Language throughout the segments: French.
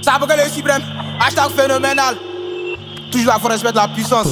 Ça peut que le suprême. Hashtag phénoménal. Toujours là, faut respecter la puissance.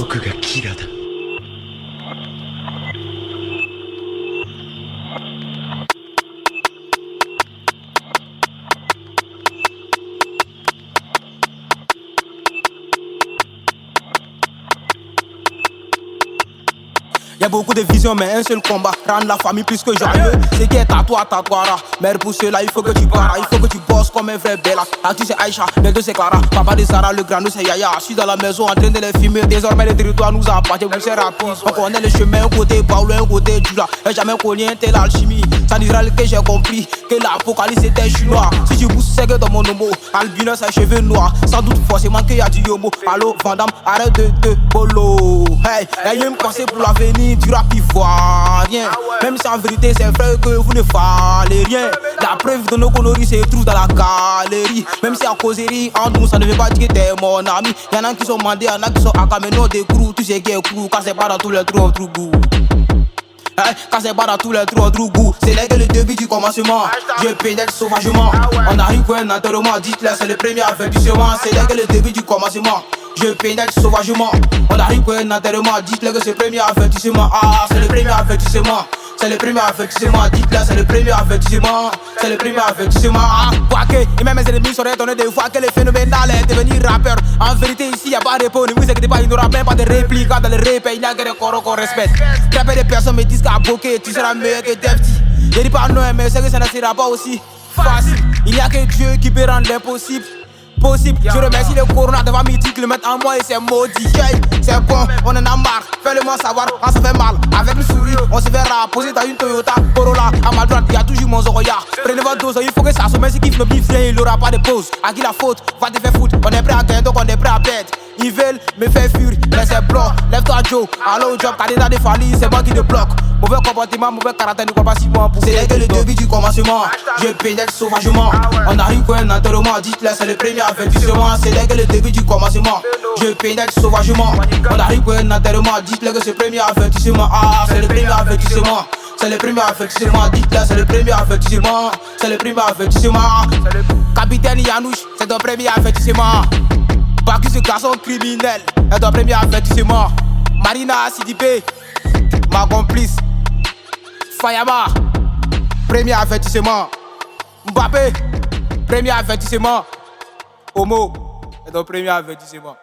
Y'a beaucoup de visions mais un seul combat. Rendre la famille plus que joyeux. C'est qui est à toi, t'attoiras. Mère pour cela il faut que tu paras. Il faut que tu bosses comme un vrai Bella. Actu c'est Aïcha, bientôt c'est Clara. Papa de Sarah, le grand c'est Yaya. Je suis dans la maison en train de les filmer. Désormais le territoire nous appartient, vous c'est rapide. On connaît le chemin, un côté Paulo, un côté Dula. Et jamais connu un tel alchimie. Ça dira que j'ai compris que l'apocalypse était chinois. Si tu pousses c'est que dans mon homo. Albino ses cheveux noirs. Sans doute forcément qu'il y a du yomo. Allo, Vandam, arrête de te bolo. Hey, ayez une pensée pour l'avenir du rap ivoirien. Même si en vérité c'est vrai que vous ne valez rien. La preuve de nos conneries se trouve dans la galerie. Même si en causerie entre nous ça ne veut pas dire que t'es mon ami. Y'en a qui sont mandés, y'en a qui sont akameno des crews. Tout ce qui est crew, quand c'est pas dans tous les trous, trou goût. Quand c'est pas dans tous les trous, trou goût. C'est là que le début du commencement. Je pénètre sauvagement. On arrive pour un enterrement, dites-le c'est le premier avertissement. C'est là que le début du commencement. Je pénètre sauvagement. On arrive pour un enterrement, dites-le que c'est le premier avertissement. Ah, c'est le premier avertissement. C'est le premier avertissement, dites-le, c'est le premier avertissement. C'est le premier avertissement. Ah, quoique, et même mes ennemis seraient étonnés de voir que le phénoménal est devenu rappeur. En vérité, ici, y'a pas de repos, ne vous inquiétez pas, il n'y aura même pas de réplique. Dans le rap, il n'y a que des corps qu'on respecte. Très peu de personnes me disent qu'à bloquer, tu seras meilleur que Defty. Je dis pas non, mais je sais que ça ne sera pas aussi facile. Il n'y a que Dieu qui peut rendre l'impossible possible. Je remercie le corona devant midi qui le mettent en moi et c'est maudit. C'est bon, on en a marre, fais-le-moi savoir, on se fait mal. Avec une souris, on se verra poser dans une Toyota Corolla. À ma droite, y'a toujours mon Zoroya. Prenez votre dose, il faut que ça se mette, si kiffe le bif, il aura pas de pause. À qui la faute, va te faire foutre. On est prêt à gagner, donc on est prêt à perdre. Ils veulent me faire fuir, mais c'est blanc. Lève-toi Joe, allo job, candidat de Fali, c'est moi qui te bloque. Mauvais comportement, mauvais caractère, ne crois pas si moi pour. C'est là que le début du commencement. Je pénètre sauvagement. On arrive pour un enterrement, dites-le, c'est le premier avertissement. C'est là que le début du commencement. Je pénètre sauvagement. On arrive pour un enterrement, dites-le que c'est le premier avertissement. Ah, c'est le premier avertissement. C'est le premier avertissement, dites-le, c'est le premier avertissement. C'est le premier avertissement. Capitaine Yanouche, c'est ton premier avertissement. Baku ce garçon criminel, c'est ton premier avertissement. Marina Sidibé, ma complice. Fayama, premier avertissement. Mbappé, premier avertissement. Homo, c'est ton premier avertissement.